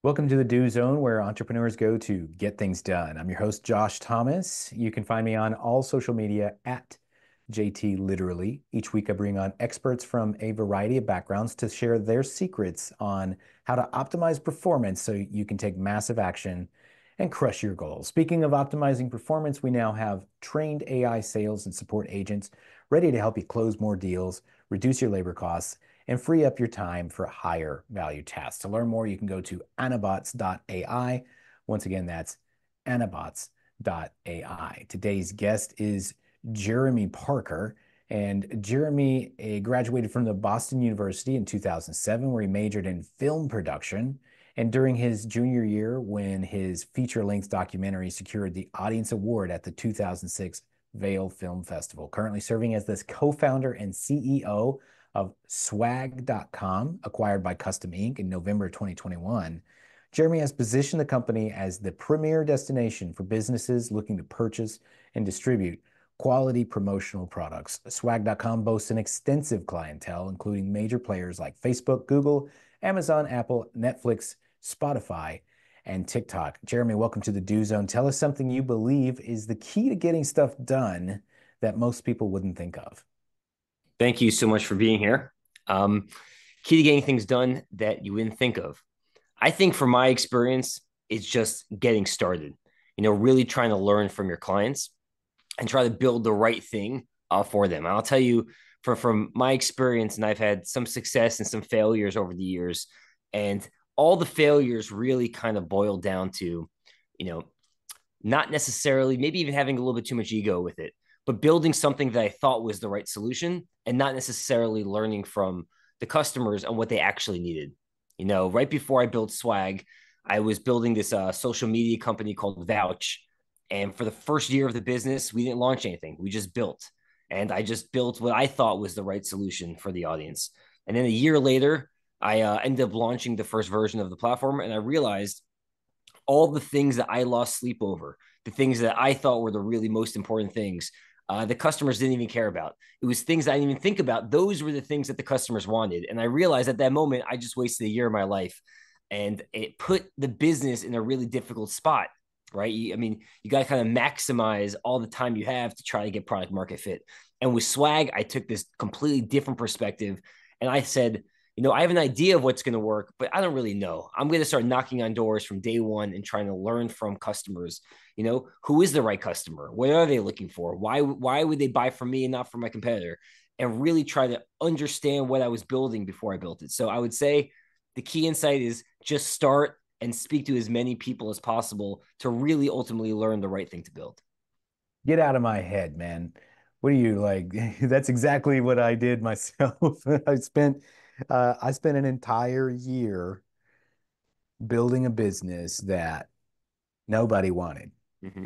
Welcome to the Do Zone, where entrepreneurs go to get things done. I'm your host, Josh Thomas. You can find me on all social media at JT Literally. Each week, I bring on experts from a variety of backgrounds to share their secrets on how to optimize performance so you can take massive action and crush your goals. Speaking of optimizing performance, we now have trained AI sales and support agents ready to help you close more deals, reduce your labor costs, and free up your time for higher value tasks. To learn more, you can go to anabots.ai. Once again, that's anabots.ai. Today's guest is Jeremy Parker. And Jeremy graduated from the Boston University in 2007, where he majored in film production. And during his junior year, when his feature-length documentary secured the Audience Award at the 2006 Vail Film Festival, currently serving as this co-founder and CEO of swag.com, acquired by Custom Inc. in November 2021, Jeremy has positioned the company as the premier destination for businesses looking to purchase and distribute quality promotional products. Swag.com boasts an extensive clientele, including major players like Facebook, Google, Amazon, Apple, Netflix, Spotify, and TikTok. Jeremy, welcome to the Do Zone. Tell us something you believe is the key to getting stuff done that most people wouldn't think of. Thank you so much for being here. Um, Key to getting things done that you wouldn't think of. I think from my experience, it's just getting started, really trying to learn from your clients and try to build the right thing for them. And I'll tell you from my experience, and I've had some success and some failures over the years. And all the failures really kind of boil down to, you know, not necessarily, maybe even having a little bit too much ego with it, but building something that I thought was the right solution and not necessarily learning from the customers on what they actually needed. Right before I built Swag, I was building this social media company called Vouch. And for the first year of the business, we didn't launch anything. We just built. And I just built what I thought was the right solution for the audience. And then a year later, I ended up launching the first version of the platform. And I realized all the things that I lost sleep over, the things that I thought were the really most important things, the customers didn't even care about. It was things I didn't even think about. Those were the things that the customers wanted. And I realized at that moment, I just wasted a year of my life. And it put the business in a really difficult spot, right? You got to kind of maximize all the time you have to try to get product market fit. And with Swag, I took this completely different perspective. And I said, I have an idea of what's going to work, but I don't really know. I'm going to start knocking on doors from day one and trying to learn from customers. Who is the right customer? What are they looking for? Why would they buy from me and not from my competitor? And really try to understand what I was building before I built it. So I would say the key insight is just start and speak to as many people as possible to really ultimately learn the right thing to build. Get out of my head, man. What are you like? That's exactly what I did myself. I spent an entire year building a business that nobody wanted. Mm-hmm.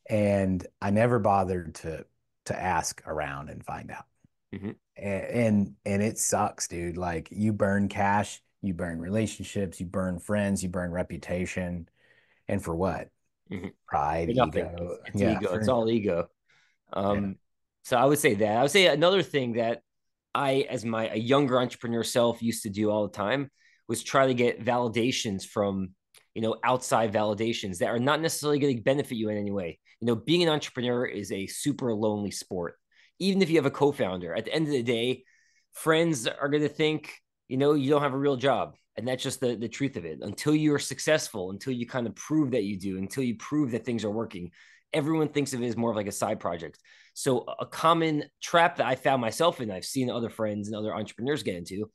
And I never bothered to ask around and find out. Mm-hmm. And it sucks, dude. Like you burn cash, you burn relationships, you burn friends, you burn reputation. And for what? Mm-hmm. Pride, For nothing. ego. It's Yeah, ego. It's all ego. yeah. Um, so I would say that. I would say another thing that I, as a younger entrepreneur self, used to do all the time was try to get validations from, outside validations that are not necessarily going to benefit you in any way. Being an entrepreneur is a super lonely sport. Even if you have a co-founder, at the end of the day, friends are going to think, you don't have a real job. And that's just the truth of it. Until you are successful, until you kind of prove that you do, until you prove that things are working, everyone thinks of it as more of like a side project. So a common trap that I found myself in, I've seen other friends and other entrepreneurs get into,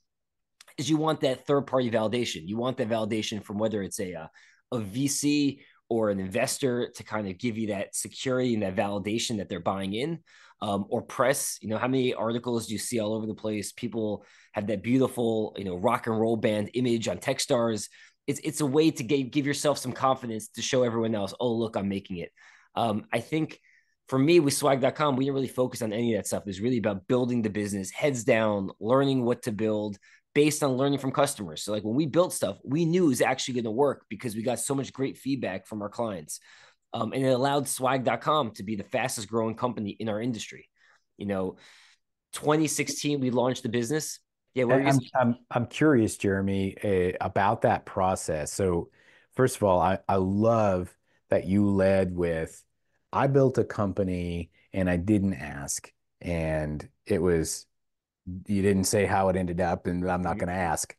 is you want that third party validation. You want that validation from whether it's a VC or an investor to kind of give you that security and that validation that they're buying in, or press. How many articles do you see all over the place? People have that beautiful, rock and roll band image on Techstars. It's a way to give yourself some confidence to show everyone else, oh, look, I'm making it. I think for me with swag.com, we didn't really focus on any of that stuff. It was really about building the business heads down, learning what to build based on learning from customers. So like when we built stuff, we knew it was actually going to work because we got so much great feedback from our clients. And it allowed swag.com to be the fastest growing company in our industry. You know, 2016, we launched the business. Yeah, what were you I'm saying? I'm I'm curious, Jeremy, about that process. So First of all, I love that you led with, I built a company and I didn't ask. And it was, you didn't say how it ended up, and I'm not Mhm. going to ask,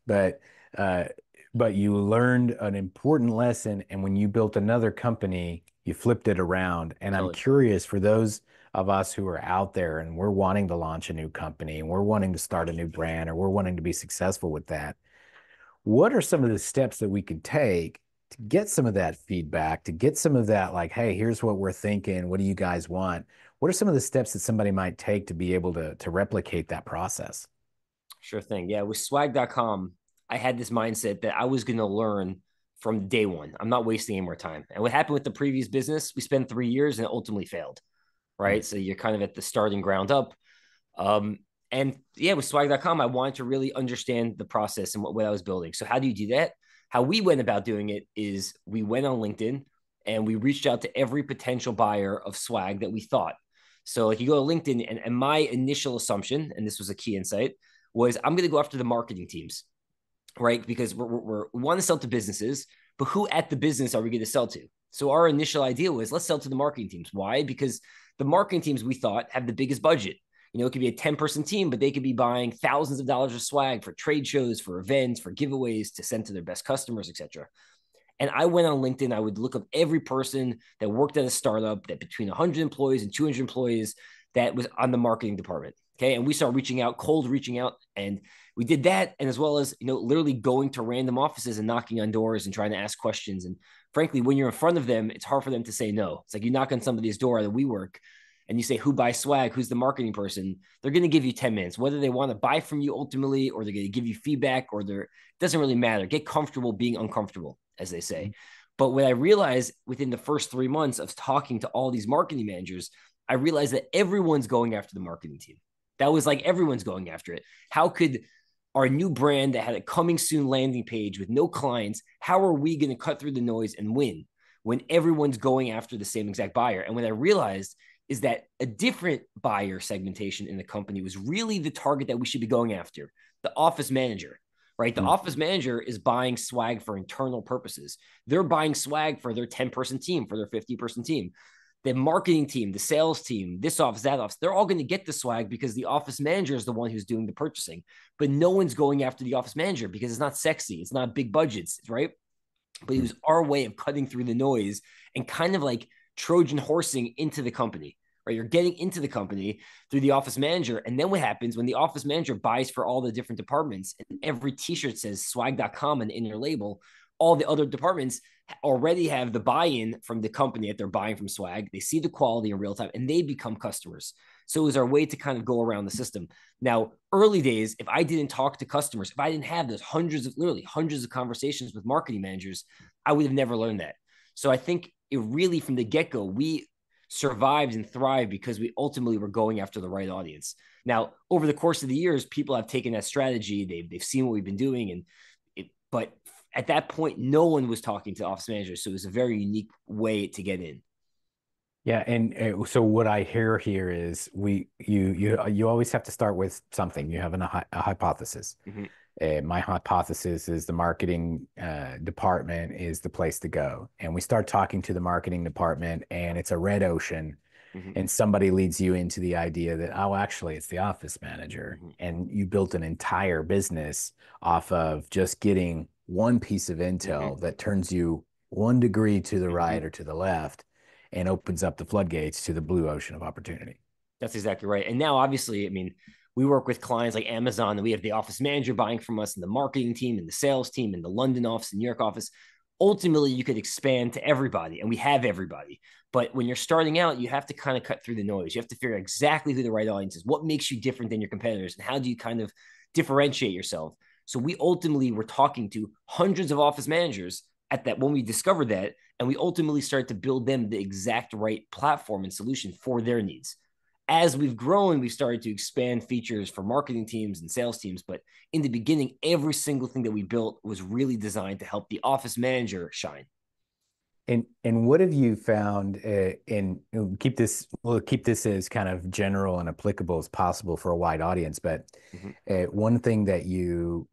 uh, but you learned an important lesson. And when you built another company, you flipped it around. And I'm Totally. curious for those of us who are out there and we're wanting to launch a new company and we're wanting to start a new brand or we're wanting to be successful with that. What are some of the steps that we could take to get some of that feedback, to get some of that, like, hey, here's what we're thinking. What do you guys want? What are some of the steps that somebody might take to be able to replicate that process? Sure thing. Yeah, with swag.com, I had this mindset that I was going to learn from day one. I'm not wasting any more time. And what happened with the previous business, we spent 3 years and it ultimately failed, Hmm. right? So you're kind of at the starting ground up. Um, and yeah, with swag.com, I wanted to really understand the process and what I was building. So, how do you do that? How we went about doing it is we went on LinkedIn and we reached out to every potential buyer of swag that we thought. So, like you go to LinkedIn, and my initial assumption, and this was a key insight, was I'm going to go after the marketing teams, right? Because we want to sell to businesses, but who at the business are we going to sell to? So our initial idea was let's sell to the marketing teams. Why? Because the marketing teams we thought have the biggest budget. It could be a 10-person team, but they could be buying thousands of dollars of swag for trade shows, for events, for giveaways to send to their best customers, etc. And I went on LinkedIn. I would look up every person that worked at a startup that between 100 employees and 200 employees that was on the marketing department. Okay. And we started reaching out, cold reaching out. And we did that. And as well as, literally going to random offices and knocking on doors and trying to ask questions. And frankly, when you're in front of them, it's hard for them to say no. It's like you knock on somebody's door at WeWork and you say, who buys swag? Who's the marketing person? They're going to give you 10 minutes, whether they want to buy from you ultimately, or they're going to give you feedback, or it doesn't really matter. Get comfortable being uncomfortable, as they say. But what I realized within the first 3 months of talking to all these marketing managers, I realized that everyone's going after the marketing team. That was like everyone's going after it. How could our new brand that had a coming soon landing page with no clients, how are we going to cut through the noise and win when everyone's going after the same exact buyer? And what I realized is that a different buyer segmentation in the company was really the target that we should be going after, the office manager, right? The Hmm. office manager is buying swag for internal purposes. They're buying swag for their 10-person team, for their 50-person team. The marketing team, the sales team, this office, that office, they're all going to get the swag because the office manager is the one who's doing the purchasing. But no one's going after the office manager because it's not sexy. It's not big budgets, right? But it was our way of cutting through the noise and kind of like Trojan horsing into the company, right? You're getting into the company through the office manager. And then what happens when the office manager buys for all the different departments and every t-shirt says swag.com and in your label, all the other departments already have the buy-in from the company that they're buying from swag. They see the quality in real time and they become customers. So it was our way to kind of go around the system. Now, early days, if I didn't talk to customers, if I didn't have those literally hundreds of conversations with marketing managers, I would have never learned that. So I think it really, from the get go, we survived and thrived because we ultimately were going after the right audience. Now, over the course of the years, people have taken that strategy. They've seen what we've been doing, but at that point, no one was talking to office managers, so it was a very unique way to get in. Yeah, and so what I hear here is you always have to start with something. You have a hypothesis. Mm-hmm, My hypothesis is the marketing department is the place to go. And we start talking to the marketing department, and it's a red ocean. mm-hmm, And somebody leads you into the idea that, oh, actually, it's the office manager. mm-hmm, And you built an entire business off of just getting one piece of mm-hmm, intel that turns you 1 degree to the mm-hmm. right or to the left and opens up the floodgates to the blue ocean of opportunity. That's exactly right. And now, obviously, I mean, we work with clients like Amazon, and we have the office manager buying from us, and the marketing team, and the sales team, and the London office, and New York office. Ultimately, you could expand to everybody, and we have everybody. But when you're starting out, you have to kind of cut through the noise. You have to figure out exactly who the right audience is, what makes you different than your competitors, and how do you kind of differentiate yourself. So we ultimately were talking to hundreds of office managers at that when we discovered that, and we ultimately started to build them the exact right platform and solution for their needs. As we've grown, we've started to expand features for marketing teams and sales teams. But in the beginning, every single thing that we built was really designed to help the office manager shine. And what have you found in we'll keep this as kind of general and applicable as possible for a wide audience, but Mhm. one thing that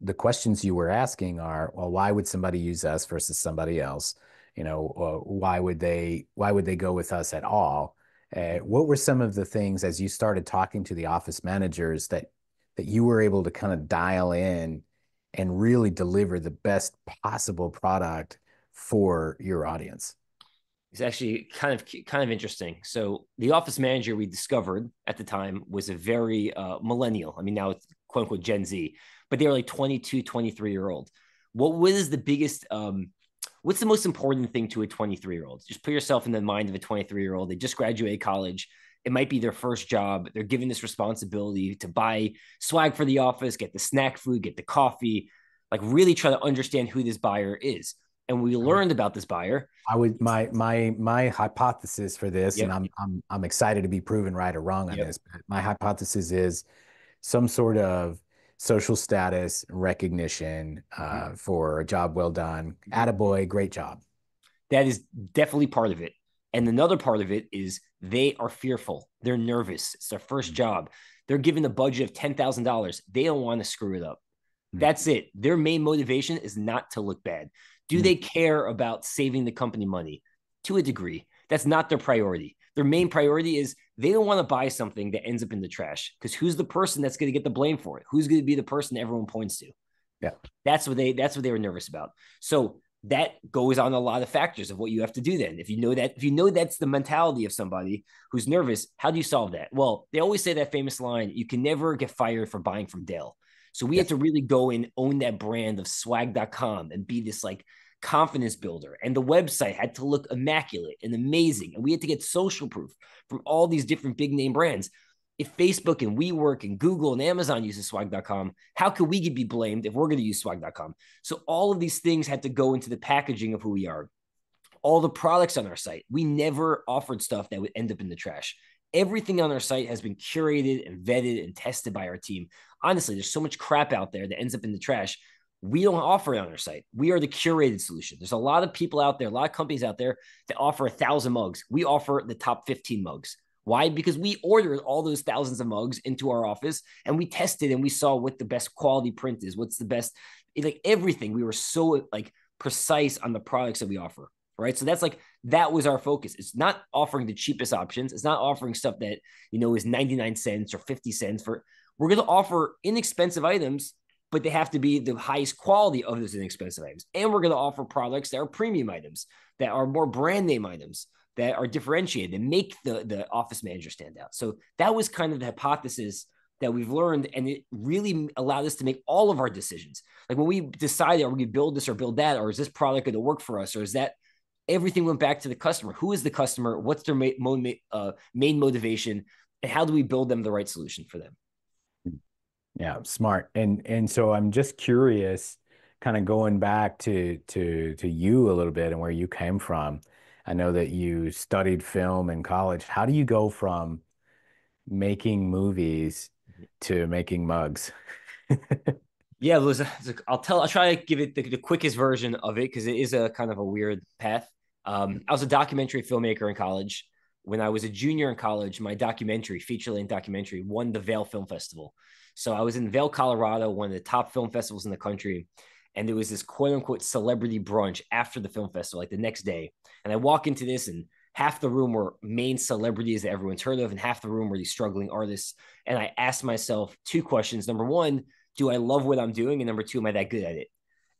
the questions you were asking are, well, why would somebody use us versus somebody else? Why would they go with us at all? Mhm. What were some of the things as you started talking to the office managers that you were able to kind of dial in and really deliver the best possible product for your audience? It's actually kind of interesting. So the office manager we discovered at the time was a very millennial. I mean, now it's quote unquote Gen Z, but they were like 22, 23-year old. What is the biggest what's the most important thing to a 23-year-old? Just put yourself in the mind of a 23-year-old. They just graduated college. It might be their first job. They're given this responsibility to buy swag for the office, get the snack food, get the coffee, like really try to understand who this buyer is. And we learned about this buyer. I would my hypothesis for this, and Yep. I'm excited to be proven right or wrong on Yep. this, but my hypothesis is some sort of social status recognition Mm-hmm. for a job well done. Mm-hmm. Attaboy, great job. That is definitely part of it. And another part of it is they are fearful. They're nervous. It's their first job. They're given a budget of $10,000. They don't want to screw it up. That's it. Their main motivation is not to look bad. Do they care about saving the company money? To a degree. That's not their priority. Their main priority is they don't want to buy something that ends up in the trash because who's the person that's going to get the blame for it? Who's going to be the person everyone points to? Yeah. That's what they were nervous about. So that goes on a lot of factors of what you have to do then. If you know that's the mentality of somebody who's nervous, how do you solve that? Well, they always say that famous line, you can never get fired for buying from Dale. So we had Yes. to really go and own that brand of swag.com and be this like confidence builder. And the website had to look immaculate and amazing. And we had to get social proof from all these different big name brands. If Facebook and WeWork and Google and Amazon uses swag.com, how could we be blamed if we're going to use swag.com? So all of these things had to go into the packaging of who we are. All the products on our site, we never offered stuff that would end up in the trash. Everything on our site has been curated and vetted and tested by our team. Honestly, there's so much crap out there that ends up in the trash. We don't offer it on our site. We are the curated solution. There's a lot of people out there, a lot of companies out there that offer 1,000 mugs. We offer the top 15 mugs. Why? Because we ordered all those thousands of mugs into our office and we tested and we saw what the best quality print is, what's the best, like everything. We were so like precise on the products that we offer, right? So that was our focus. It's not offering the cheapest options. It's not offering stuff that is 99 cents or 50 cents for. We're going to offer inexpensive items, but they have to be the highest quality of those inexpensive items. And we're going to offer products that are premium items, that are more brand name items, that are differentiated and make the office manager stand out. So that was kind of the hypothesis that we've learned, and it really allowed us to make all of our decisions. Like when we decided, are we going to build this or build that, or is this product going to work for us, or is that everything went back to the customer? Who is the customer? What's their main motivation, and how do we build them the right solution for them? Yeah, smart. And so I'm just curious, kind of going back to you a little bit and where you came from. I know that you studied film in college. How do you go from making movies to making mugs? Yeah, I'll try to give it the quickest version of it because it is a kind of a weird path. I was a documentary filmmaker in college. When I was a junior in college, my documentary, feature-length documentary, won the Vail Film Festival. So I was in Vail, Colorado, one of the top film festivals in the country. And there was this quote unquote celebrity brunch after the film festival, like the next day. And I walk into this, and half the room were main celebrities that everyone's heard of, and half the room were these struggling artists. And I asked myself two questions. Number one, do I love what I'm doing? And number two, am I that good at it?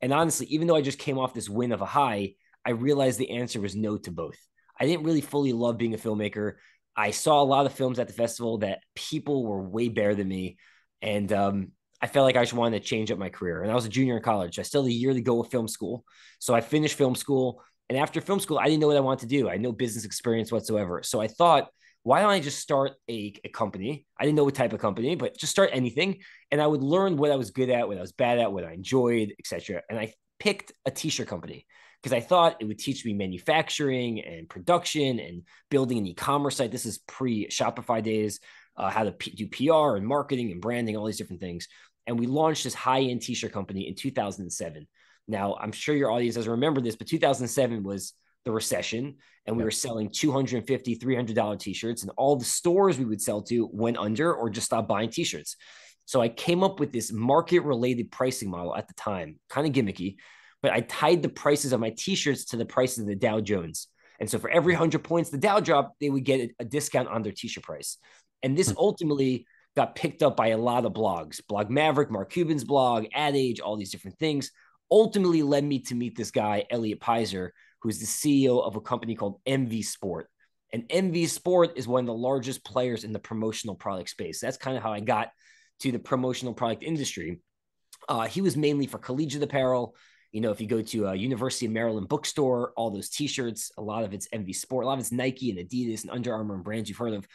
And honestly, even though I just came off this win of a high, I realized the answer was no to both. I didn't really fully love being a filmmaker. I saw a lot of films at the festival that people were way better than me. And I felt like I just wanted to change up my career. And I was a junior in college. I still had a year to go with film school. So I finished film school. And after film school, I didn't know what I wanted to do. I had no business experience whatsoever. So I thought, why don't I just start a company? I didn't know what type of company, but just start anything. And I would learn what I was good at, what I was bad at, what I enjoyed, etc. And I picked a t-shirt company because I thought it would teach me manufacturing and production and building an e-commerce site. This is pre-Shopify days, how to do PR and marketing and branding, all these different things. And we launched this high-end t-shirt company in 2007. Now, I'm sure your audience doesn't remember this, but 2007 was the recession, and we were Yep. selling $250, $300 t-shirts, and all the stores we would sell to went under or just stopped buying t-shirts. So I came up with this market related pricing model at the time, kind of gimmicky, but I tied the prices of my t-shirts to the prices of the Dow Jones. And so for every 100 points the Dow dropped, they would get a discount on their t-shirt price. And this ultimately got picked up by a lot of blogs, Blog Maverick, Mark Cuban's blog, Ad Age, all these different things. Ultimately led me to meet this guy, Elliot Pizer, who's the CEO of a company called MV Sport. And MV Sport is one of the largest players in the promotional product space. That's kind of how I got to the promotional product industry. He was mainly for collegiate apparel. You know, if you go to a University of Maryland bookstore, all those T-shirts, a lot of it's MV Sport, a lot of it's Nike and Adidas and Under Armour and brands you've heard of.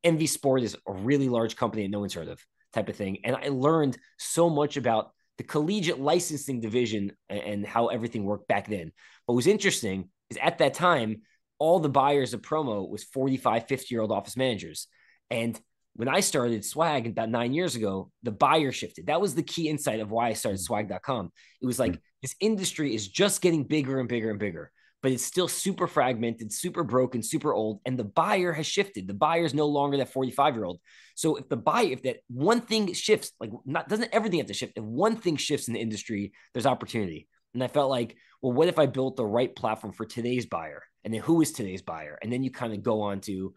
MV Sport is a really large company that no one's heard of, type of thing. And I learned so much about the collegiate licensing division and how everything worked back then. What was interesting is at that time, all the buyers of promo was 45, 50-year-old office managers. And when I started Swag about 9 years ago, the buyer shifted. That was the key insight of why I started swag.com. It was like this industry is just getting bigger and bigger and bigger, but it's still super fragmented, super broken, super old. And the buyer has shifted. The buyer is no longer that 45-year-old. So if the buyer, if that one thing shifts, like not doesn't everything have to shift. If one thing shifts in the industry, there's opportunity. And I felt like, well, what if I built the right platform for today's buyer? And then who is today's buyer? And then you kind of go on to,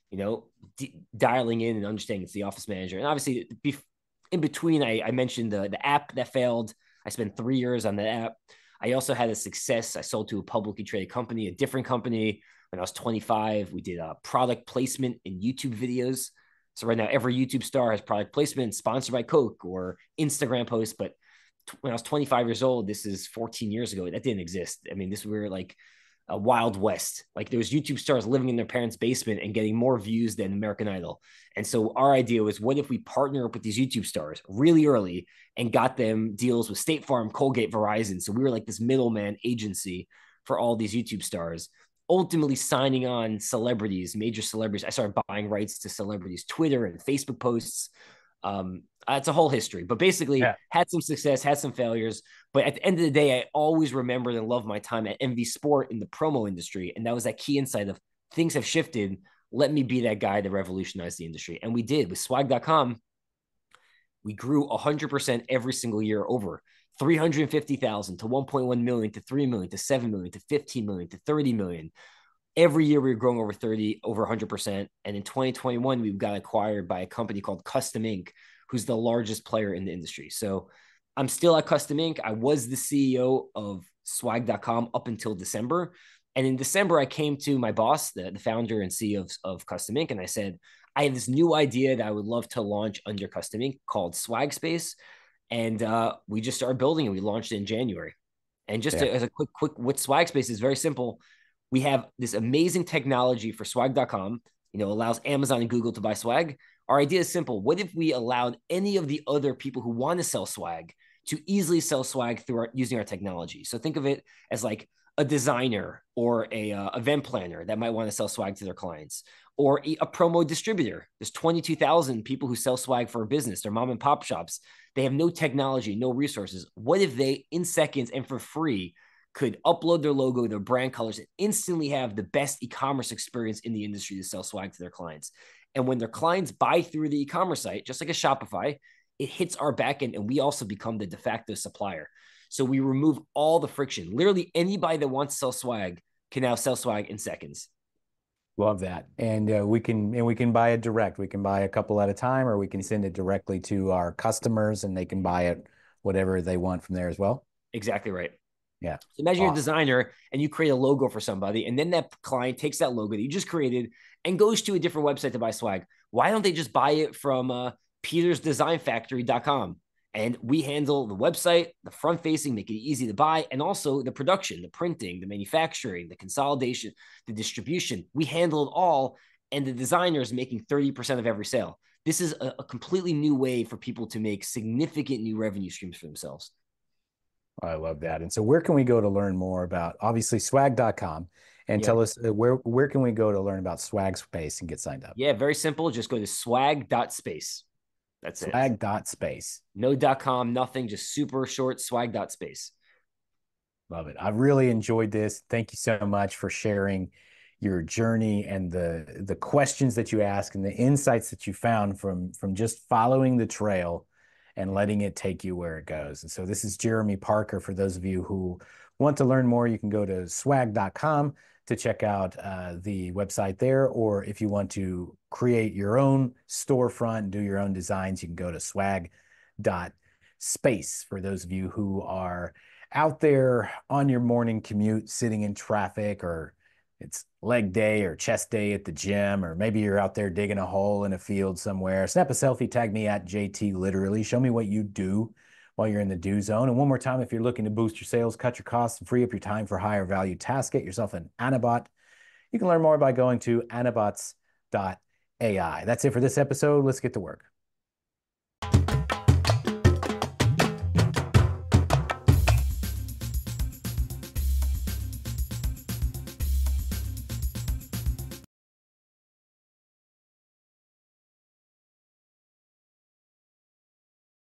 you know, dialing in and understanding it's the office manager. And obviously, in between, I mentioned the app that failed. I spent 3 years on that app. I also had a success. I sold to a publicly traded company, a different company. When I was 25, we did a product placement in YouTube videos. So right now, every YouTube star has product placement sponsored by Coke or Instagram posts. But when I was 25 years old, this is 14 years ago, that didn't exist. I mean, we were like a Wild West. Like there was YouTube stars living in their parents' basement and getting more views than American Idol. And so our idea was, what if we partner up with these YouTube stars really early and got them deals with State Farm, Colgate, Verizon? So we were like this middleman agency for all these YouTube stars, ultimately signing on celebrities, major celebrities. I started buying rights to celebrities, Twitter and Facebook posts. It's a whole history, but basically Yeah. had some success, had some failures. But at the end of the day, I always remembered and loved my time at MV Sport in the promo industry. And that was that key insight of things have shifted. Let me be that guy that revolutionized the industry. And we did with swag.com. We grew 100% every single year, over 350,000 to 1.1 million to 3 million to 7 million to 15 million to 30 million. Every year we were growing over 100%. And in 2021, we got acquired by a company called Custom Ink, who's the largest player in the industry. So I'm still at Custom Ink. I was the CEO of swag.com up until December. And in December, I came to my boss, the founder and CEO of Custom Ink, and I said, I have this new idea that I would love to launch under Custom Ink called Swag Space. And we just started building it. We launched it in January. And just Yeah. as a quick, what Swag Space is very simple. We have this amazing technology for swag.com, allows Amazon and Google to buy swag. Our idea is simple. What if we allowed any of the other people who want to sell swag to easily sell swag through using our technology? So think of it as like a designer or a event planner that might want to sell swag to their clients, or a promo distributor. There's 22,000 people who sell swag for a business. They're mom and pop shops. They have no technology, no resources. What if they, in seconds and for free, could upload their logo, their brand colors, and instantly have the best e-commerce experience in the industry to sell swag to their clients? And when their clients buy through the e-commerce site, just like a Shopify, it hits our backend and we also become the de facto supplier. So we remove all the friction. Literally anybody that wants to sell swag can now sell swag in seconds. Love that. And we can buy it direct. We can buy a couple at a time, or we can send it directly to our customers and they can buy it whatever they want from there as well. Exactly right. Yeah. So imagine you're a Awesome. designer and you create a logo for somebody, and then that client takes that logo that you just created and goes to a different website to buy swag. Why don't they just buy it from petersdesignfactory.com? And we handle the website, the front facing, make it easy to buy, and also the production, the printing, the manufacturing, the consolidation, the distribution. We handle it all, and the designer is making 30% of every sale. This is a completely new way for people to make significant new revenue streams for themselves. I love that. And so where can we go to learn more about, obviously, swag.com, and Yeah. tell us where can we go to learn about Swag Space and get signed up? Yeah, very simple. Just go to swag.space. That's it. Swag.space. No .com, nothing, just super short swag.space. Love it. I really enjoyed this. Thank you so much for sharing your journey and the questions that you ask and the insights that you found from just following the trail and letting it take you where it goes. And so this is Jeremy Parker. For those of you who want to learn more, you can go to swag.com to check out the website there. Or if you want to create your own storefront and do your own designs, you can go to swag.space. For those of you who are out there on your morning commute, sitting in traffic, or it's leg day or chest day at the gym, or maybe you're out there digging a hole in a field somewhere, snap a selfie, tag me at JT Literally. Show me what you do while you're in the do zone. And one more time, if you're looking to boost your sales, cut your costs, and free up your time for higher value tasks, get yourself an Anabot. You can learn more by going to anabots.ai. That's it for this episode. Let's get to work.